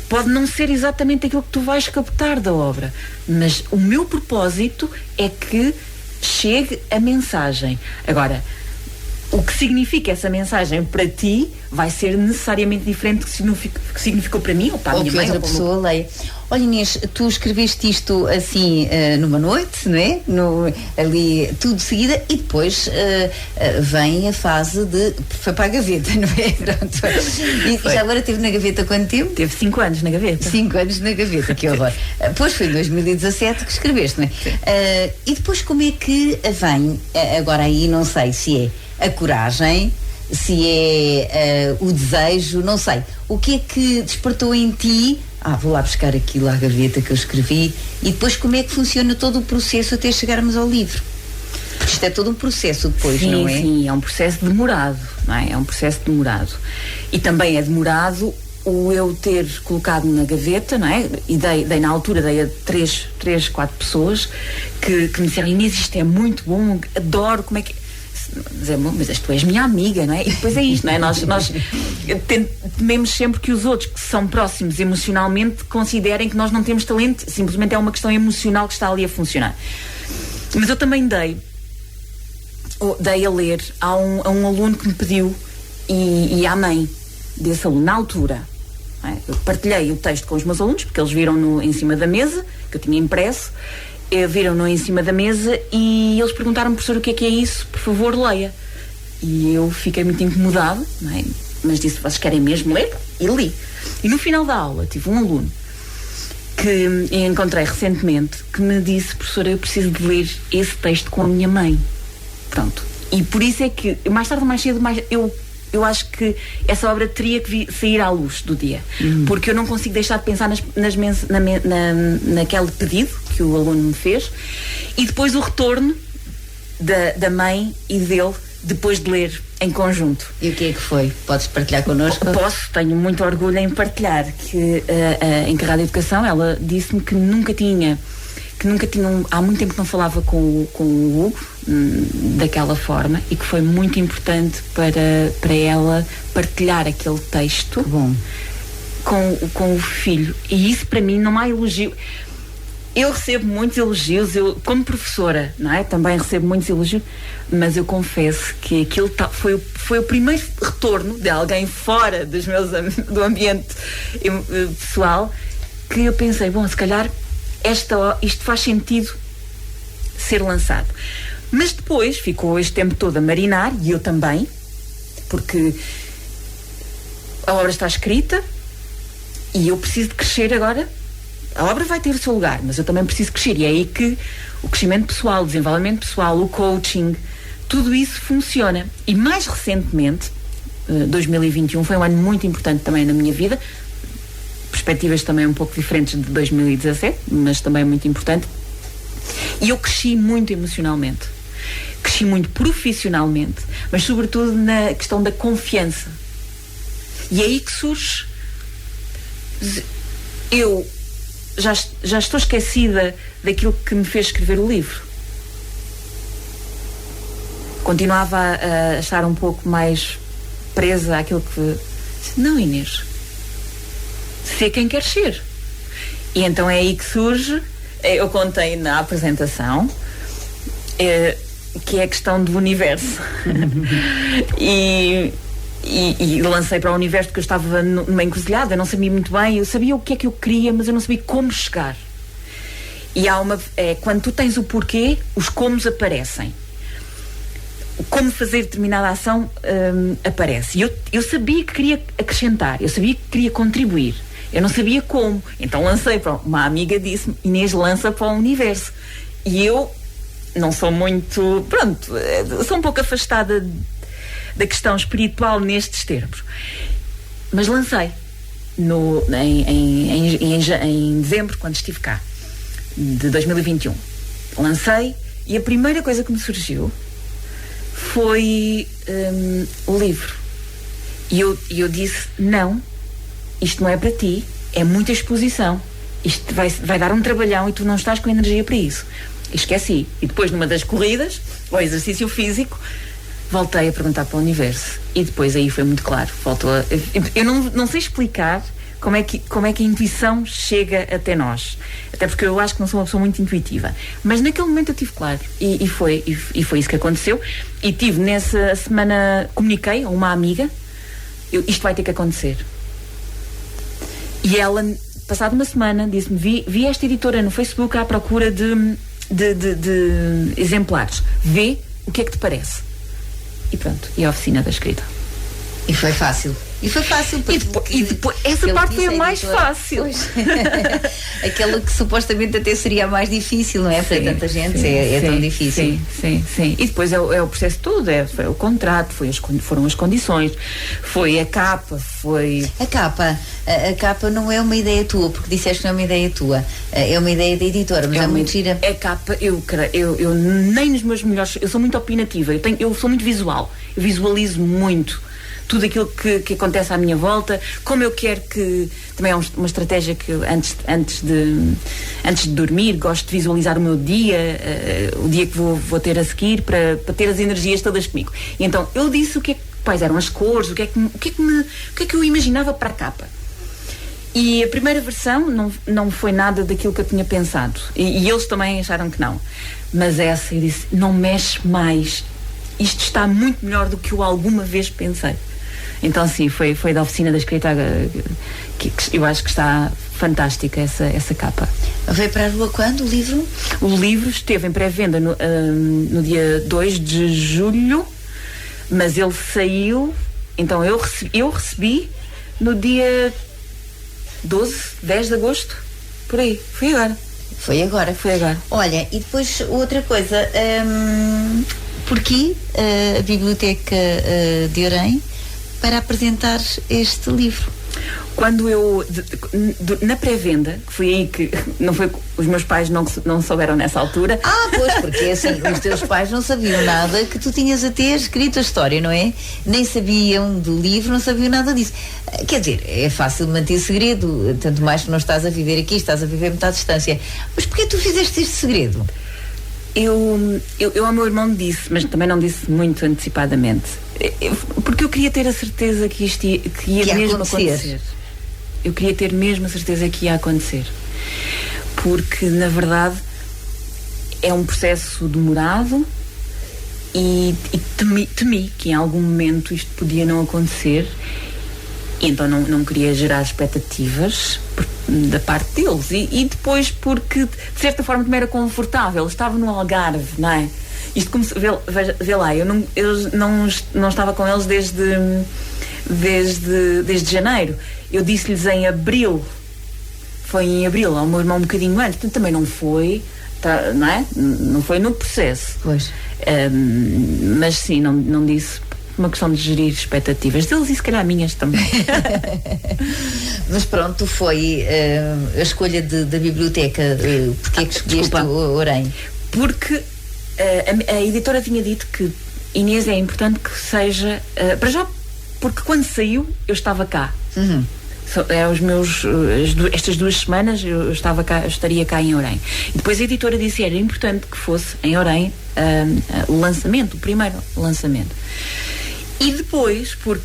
Pode não ser exatamente aquilo que tu vais captar da obra, mas o meu propósito é que chegue a mensagem. Agora, o que significa essa mensagem para ti vai ser necessariamente diferente do que significou para mim ou para a minha mãe. Ou outra pessoa leia. Olha, Inês, tu escreveste isto assim numa noite, não é? Ali tudo de seguida, e depois vem a fase de... Foi para a gaveta, não é? Pronto. E já agora esteve na gaveta quanto tempo? Teve 5 anos na gaveta. 5 anos na gaveta, que horror. Pois foi em 2017 que escreveste, não é? E depois como é que vem, agora aí não sei se é a coragem, se é o desejo, não sei. O que é que despertou em ti? Vou lá buscar aquilo à gaveta que eu escrevi. E depois como é que funciona todo o processo até chegarmos ao livro? Porque isto é todo um processo depois, sim, não é? Sim, é um processo demorado, não é? É um processo demorado. E também é demorado o eu ter colocado na gaveta, não é? E dei na altura, dei a 3, 4 pessoas que me disseram: Inês, isto é muito bom, adoro, como é que... Mas tu és minha amiga, não é? E depois é isto, não é? Nós tememos sempre que os outros que são próximos emocionalmente considerem que nós não temos talento, simplesmente é uma questão emocional que está ali a funcionar. Mas eu também dei a ler a um aluno que me pediu, e à mãe desse aluno, na altura, não é? Eu partilhei o texto com os meus alunos, porque eles viram-no em cima da mesa, que eu tinha impresso. Viram-no em cima da mesa e eles perguntaram-me: professor, o que é isso? Por favor, leia. E eu fiquei muito incomodado, não é? Mas disse: vocês querem mesmo ler? E li. E no final da aula tive um aluno que encontrei recentemente que me disse: professora, eu preciso de ler esse texto com a minha mãe. Pronto. E por isso é que mais tarde ou mais cedo eu acho que essa obra teria que sair à luz do dia, porque eu não consigo deixar de pensar naquele pedido que o aluno me fez, e depois o retorno da mãe e dele depois de ler em conjunto. E o que é que foi? Podes partilhar connosco? Posso, tenho muito orgulho em partilhar que em Rádio Educação ela disse-me que nunca tinha há muito tempo que não falava com o Hugo daquela forma, e que foi muito importante para ela partilhar aquele texto com o filho. E isso para mim não há elogio. Eu recebo muitos elogios, eu como professora, não é? Também recebo muitos elogios, mas eu confesso que aquilo foi o primeiro retorno de alguém fora do ambiente pessoal, que eu pensei: bom, se calhar isto faz sentido ser lançado. Mas depois ficou este tempo todo a marinar, e eu também, porque a obra está escrita e eu preciso de crescer agora. A obra vai ter o seu lugar, mas eu também preciso crescer, e é aí que o crescimento pessoal, o desenvolvimento pessoal, o coaching, tudo isso funciona. E mais recentemente, 2021 foi um ano muito importante também na minha vida, perspectivas também um pouco diferentes de 2017, mas também muito importante. E eu cresci muito emocionalmente, cresci muito profissionalmente, mas sobretudo na questão da confiança. E é aí que surge. Eu já estou esquecida daquilo que me fez escrever o livro. Continuava a estar um pouco mais presa àquilo que... Não, Inês, ser quem quer ser. E então é aí que surge, eu contei na apresentação, que é a questão do universo. E e lancei para o universo, porque eu estava numa encruzilhada, eu não sabia muito bem, eu sabia o que é que eu queria, mas eu não sabia como chegar. E há quando tu tens o porquê, os comos aparecem. Como fazer determinada ação aparece. E eu sabia que queria acrescentar, eu sabia que queria contribuir. Eu não sabia como. Então lancei para uma amiga, disse-me: Inês, lança para o universo. E eu não sou muito... Pronto, sou um pouco afastada da questão espiritual nestes termos. Mas lancei em dezembro, quando estive cá, de 2021. Lancei e a primeira coisa que me surgiu foi o livro. E eu disse: não, isto não é para ti, é muita exposição, isto vai dar um trabalhão e tu não estás com energia para isso. E esqueci. E depois, numa das corridas, o exercício físico, voltei a perguntar para o universo. E depois aí foi muito claro. Eu não sei explicar como é que a intuição chega até nós. Até porque eu acho que não sou uma pessoa muito intuitiva. Mas naquele momento eu tive claro. E foi isso que aconteceu. E tive nessa semana, comuniquei a uma amiga: isto vai ter que acontecer. E ela, passada uma semana, disse-me: vi esta editora no Facebook à procura de exemplares. Vê o que é que te parece. E pronto, e a oficina da escrita. E foi fácil. E depois essa parte foi a mais fácil. Aquela que supostamente até seria a mais difícil, não é? Para tanta gente é tão difícil. Sim. E depois é o processo todo, foi o contrato, foram as condições, foi a capa, foi... A capa não é uma ideia tua, porque disseste que não é uma ideia tua, é uma ideia da editora, mas é muito gira. A capa, eu nem nos meus melhores... Eu sou muito opinativa, eu sou muito visual, eu visualizo muito tudo aquilo que acontece à minha volta, como eu quero que... Também é uma estratégia que eu, antes de dormir, gosto de visualizar o meu dia, o dia que vou ter a seguir, para ter as energias todas comigo. E então eu disse quais eram as cores, o que é que eu imaginava para a capa. E a primeira versão não foi nada daquilo que eu tinha pensado. E eles também acharam que não. Mas essa, eu disse: não mexe mais. Isto está muito melhor do que eu alguma vez pensei. Então sim, foi da oficina da escrita que eu acho que está fantástica essa capa. Veio para a rua quando o livro? O livro esteve em pré-venda no dia 2 de julho, mas ele saiu, então eu recebi no dia 10 de agosto, por aí. Foi agora. Olha, e depois outra coisa, porquê a Biblioteca de Orem para apresentar este livro? Quando eu, na pré-venda, que foi aí que não foi, os meus pais não souberam nessa altura. Pois, porque assim, os teus pais não sabiam nada que tu tinhas a ter escrito a história, não é? Nem sabiam do livro, não sabiam nada disso. Quer dizer, é fácil manter segredo, tanto mais que não estás a viver aqui, estás a viver muito à distância. Mas porquê tu fizeste este segredo? Eu ao meu irmão disse, mas também não disse muito antecipadamente, porque eu queria ter a certeza que isto ia mesmo acontecer. Eu queria ter mesmo a certeza que ia acontecer, porque na verdade é um processo demorado e temi que em algum momento isto podia não acontecer. E então não queria gerar expectativas da parte deles. E depois porque, de certa forma, também era confortável. Eu estava no Algarve, não é? Isto começou... Vê lá, eu não estava com eles desde janeiro. Eu disse-lhes em abril. Foi em abril, ao meu irmão um bocadinho antes. Portanto, também não foi... não é? Não foi no processo. Pois. Mas sim, não disse... Uma questão de gerir expectativas deles e se calhar minhas também. Mas pronto, foi a escolha da biblioteca. Porque é que escolheste o Orem? Porque a editora tinha dito que Inês é importante que seja para já, porque quando saiu eu estava cá. Estas 2 semanas eu estaria cá em Orem. E depois a editora disse que era importante que fosse em Orem o lançamento, o primeiro lançamento. E depois, porque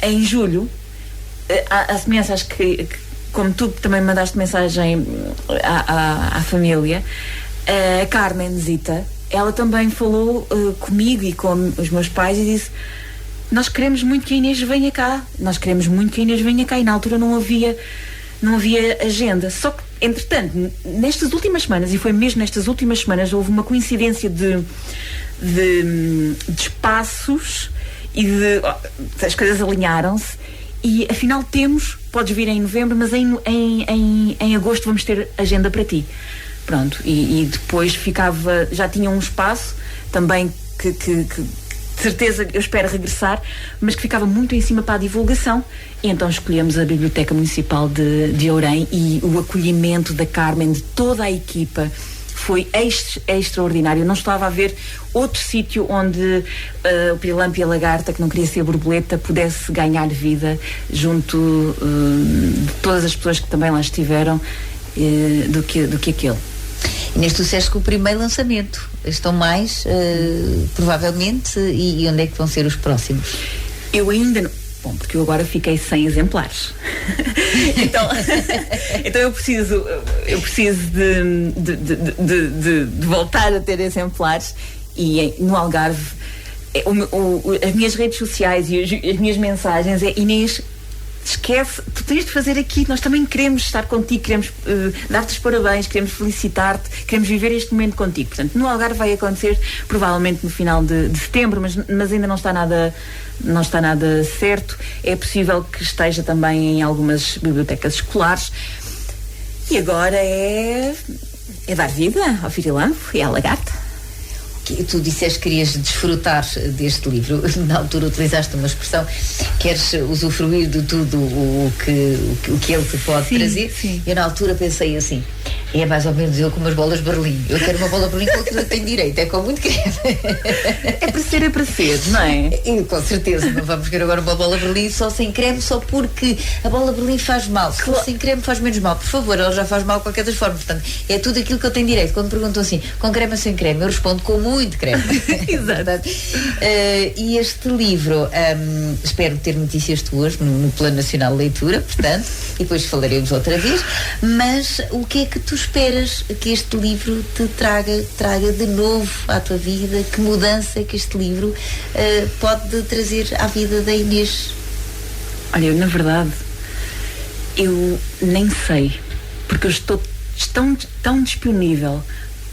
em julho, a semelhança, acho que como tu também mandaste mensagem à família, a Carmen Zita, ela também falou comigo e com os meus pais e disse: nós queremos muito que a Inês venha cá. E na altura não havia agenda. Só que, entretanto, nestas últimas semanas, e foi mesmo nestas últimas semanas, houve uma coincidência de espaços e as coisas alinharam-se e afinal podes vir em novembro, mas em agosto vamos ter agenda para ti. Pronto, e depois já tinha um espaço também que de certeza eu espero regressar, mas que ficava muito em cima para a divulgação, e então escolhemos a Biblioteca Municipal de Ourém, e o acolhimento da Carmen, de toda a equipa, foi extraordinário. Eu não estava a ver outro sítio onde o Pirilampo e a Lagarta, que não queria ser borboleta, pudesse ganhar vida junto de todas as pessoas que também lá estiveram, do que aquele. Inês, tu disseste que o primeiro lançamento estão mais, provavelmente, e onde é que vão ser os próximos? Eu ainda não. Bom, porque eu agora fiquei sem exemplares. então eu preciso de voltar a ter exemplares, e no Algarve as minhas redes sociais e as minhas mensagens é: Inês, esquece, tu tens de fazer aqui, nós também queremos estar contigo, queremos dar-te os parabéns, queremos felicitar-te, queremos viver este momento contigo. Portanto, no Algarve vai acontecer provavelmente no final de setembro, mas ainda não está nada certo. É possível que esteja também em algumas bibliotecas escolares, e agora é dar vida ao Pirilampo e à Lagarta. Tu disseste que querias desfrutar deste livro. Na altura utilizaste uma expressão: queres usufruir de tudo o que ele te pode trazer. Sim. Eu na altura pensei assim: é mais ou menos eu com umas bolas Berlim. Eu quero uma bola Berlim com aquilo que tenho direito, é com muito creme. É para ser, não é? E, com certeza, não vamos querer agora uma bola Berlim só sem creme, só porque a bola Berlim faz mal. Se for sem creme faz menos mal. Por favor, ela já faz mal de qualquer das formas. Portanto, é tudo aquilo que eu tenho direito. Quando perguntam assim, com creme ou sem creme, eu respondo com muito creme. Exato. E este livro, espero ter notícias tuas no Plano Nacional de Leitura, portanto, e depois falaremos outra vez. Mas o que é que tu esperas que este livro te traga de novo à tua vida? Que mudança é que este livro pode trazer à vida da Inês? Olha, eu, na verdade, eu nem sei, porque eu estou tão disponível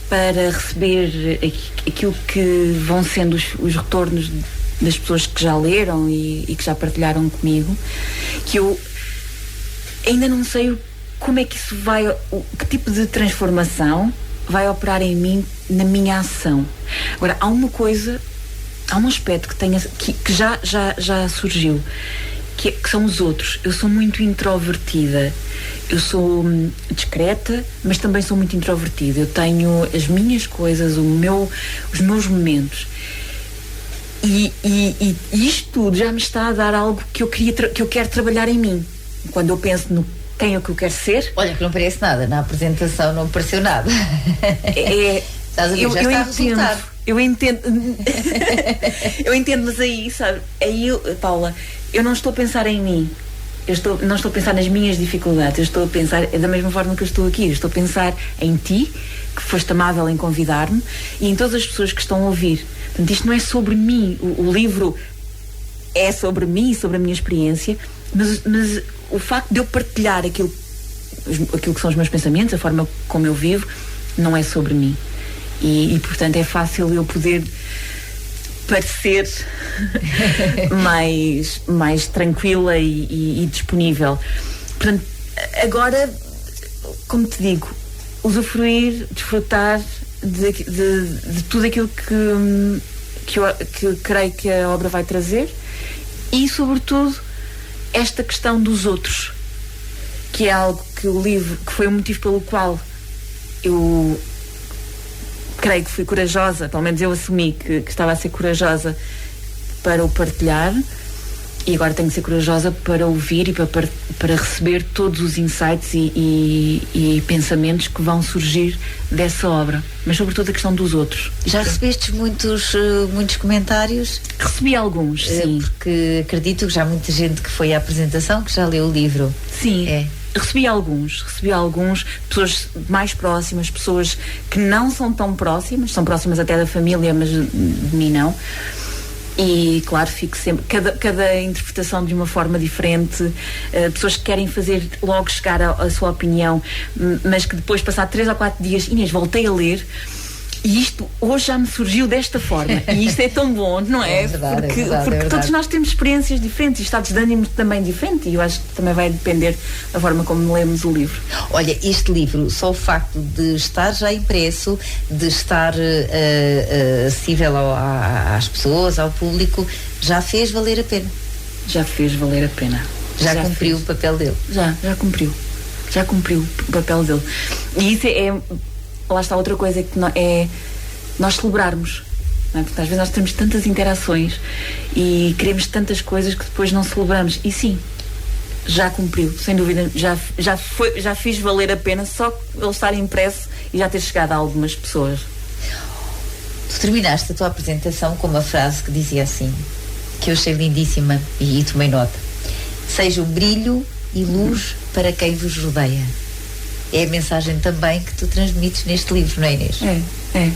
para receber aquilo que vão sendo os retornos das pessoas que já leram e que já partilharam comigo, que eu ainda não sei como é que isso que tipo de transformação vai operar em mim, na minha ação. Agora, há um aspecto que já surgiu, que são os outros. Eu sou muito introvertida. Eu sou discreta, mas também sou muito introvertida. Eu tenho as minhas coisas, os meus momentos. E isto tudo já me está a dar algo que eu quero trabalhar em mim. Quando eu penso no quem é que eu quero ser... Olha, que não parece nada. Na apresentação não apareceu nada. Estás a ver, já está a resultar. Eu entendo, mas aí, sabe, Paula, eu não estou a pensar em mim. Não estou a pensar nas minhas dificuldades. Eu estou a pensar, da mesma forma que eu estou aqui, eu estou a pensar em ti, que foste amável em convidar-me, e em todas as pessoas que estão a ouvir. Portanto, isto não é sobre mim. O livro é sobre mim, sobre a minha experiência, mas o facto de eu partilhar aquilo que são os meus pensamentos, a forma como eu vivo, não é sobre mim. E portanto, é fácil eu poder parecer mais tranquila e disponível. Portanto, agora, como te digo, usufruir, desfrutar de tudo aquilo que eu creio que a obra vai trazer, e sobretudo esta questão dos outros, que é algo que o livro, que foi o motivo pelo qual eu creio que fui corajosa, pelo menos eu assumi que estava a ser corajosa para o partilhar, e agora tenho que ser corajosa para ouvir e para receber todos os insights e pensamentos que vão surgir dessa obra, mas sobretudo a questão dos outros. Já recebeste muitos comentários? Recebi alguns, sim. Porque acredito que já há muita gente que foi à apresentação que já leu o livro. Sim. Recebi alguns, pessoas mais próximas, pessoas que não são tão próximas, são próximas até da família, mas de mim não. E claro, fico sempre cada interpretação de uma forma diferente, pessoas que querem fazer logo chegar a sua opinião, mas que depois, passado 3 ou 4 dias, Inês, voltei a ler e isto hoje já me surgiu desta forma, e isto é tão bom, não é? Porque todos nós temos experiências diferentes e estados de ânimo também diferentes, e eu acho que também vai depender da forma como lemos o livro. Olha, este livro, só o facto de estar já impresso, de estar acessível às pessoas, ao público, já fez valer a pena. Já fez valer a pena. Já cumpriu o papel dele. Já cumpriu. Já cumpriu o papel dele. E isso lá está outra coisa, que nós celebrarmos, não é? Porque às vezes nós temos tantas interações e queremos tantas coisas que depois não celebramos. E sim, já cumpriu, sem dúvida, já fiz valer a pena só ele estar impresso e já ter chegado a algumas pessoas. Tu terminaste a tua apresentação com uma frase que dizia assim, que eu achei lindíssima e tomei nota: seja um brilho e luz para quem vos rodeia. É a mensagem também que tu transmites neste livro, não é, Inês? É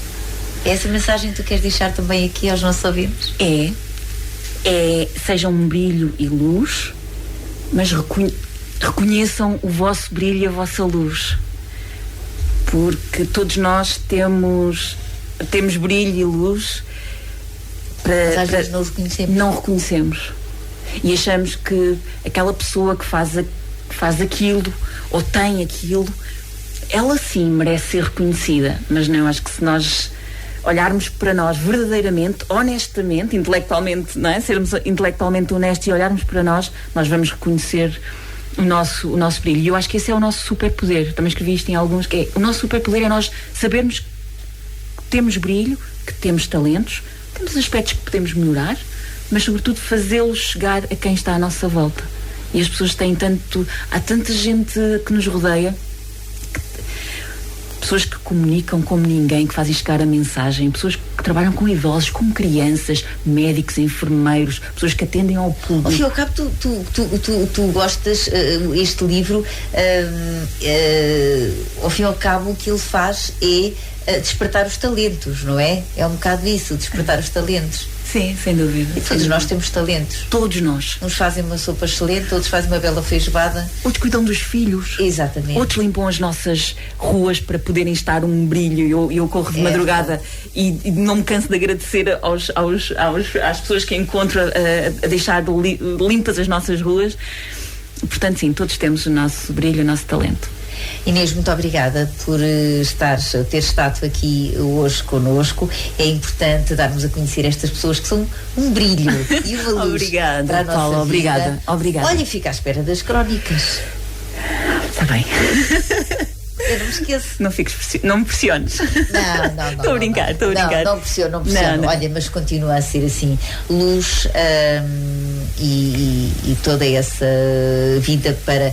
essa mensagem que tu queres deixar também aqui aos nossos ouvintes? Seja um brilho e luz, mas reconheçam o vosso brilho e a vossa luz, porque todos nós temos brilho e luz, mas às vezes não reconhecemos. Não reconhecemos e achamos que aquela pessoa que faz aquilo ou tem aquilo, ela sim merece ser reconhecida, mas não, acho que se nós olharmos para nós verdadeiramente, honestamente, intelectualmente, não é? Sermos intelectualmente honestos e olharmos para nós vamos reconhecer o nosso brilho. E eu acho que esse é o nosso superpoder. Também escrevi isto em alguns, que é o nosso superpoder é nós sabermos que temos brilho, que temos talentos, temos aspectos que podemos melhorar, mas sobretudo fazê-los chegar a quem está à nossa volta. E as pessoas há tanta gente que nos rodeia, pessoas que comunicam como ninguém, que fazem chegar a mensagem, pessoas que trabalham com idosos, com crianças, médicos, enfermeiros, pessoas que atendem ao público. Ao fim e ao cabo, tu gostas, este livro, ao fim e ao cabo, o que ele faz é despertar os talentos, não é? É um bocado isso, despertar os talentos. Sim, sem dúvida. E todos nós temos talentos. Todos nós. Uns fazem uma sopa excelente, outros fazem uma bela feijoada. Outros cuidam dos filhos. Exatamente. Outros limpam as nossas ruas para poderem estar um brilho. Eu corro de madrugada e não me canso de agradecer às pessoas que encontro a deixar limpas as nossas ruas. Portanto, sim, todos temos o nosso brilho, o nosso talento. Inês, muito obrigada por ter estado aqui hoje connosco. É importante darmos a conhecer estas pessoas que são um brilho e uma luz. Obrigada, para a nossa Paula, vida. Obrigada. Olha, fica à espera das crónicas. Está bem. Eu não me esqueço. Não me pressiones. Não. Estou a brincar. Não pressiono. Não. Olha, mas continua a ser assim, luz e toda essa vida para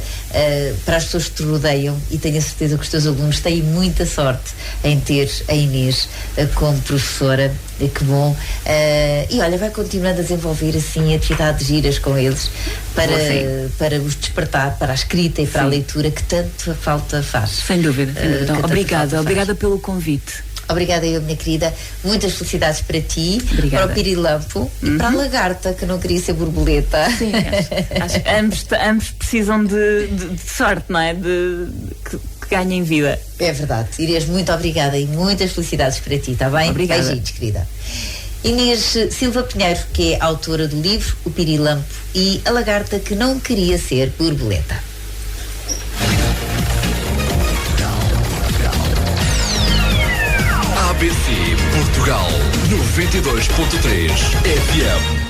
as pessoas que te rodeiam, e tenho a certeza que os teus alunos têm muita sorte em ter a Inês como professora. Que bom. E olha, vai continuando a desenvolver assim atividades giras com eles para os despertar para a escrita e para a leitura, que tanto falta faz. Sem dúvida. Obrigada pelo convite. Obrigada eu, minha querida. Muitas felicidades para ti. Obrigada. Para o pirilampo e para a lagarta, que não queria ser borboleta. Sim, acho que ambos precisam de sorte, não é? Que ganhem vida. É verdade. Inês, muito obrigada e muitas felicidades para ti, está bem? Obrigada. Beijinhos, querida. Inês Silva Pinheiro, que é autora do livro O Pirilampo e a Lagarta que não queria ser borboleta. ABC Portugal 92.3 FM.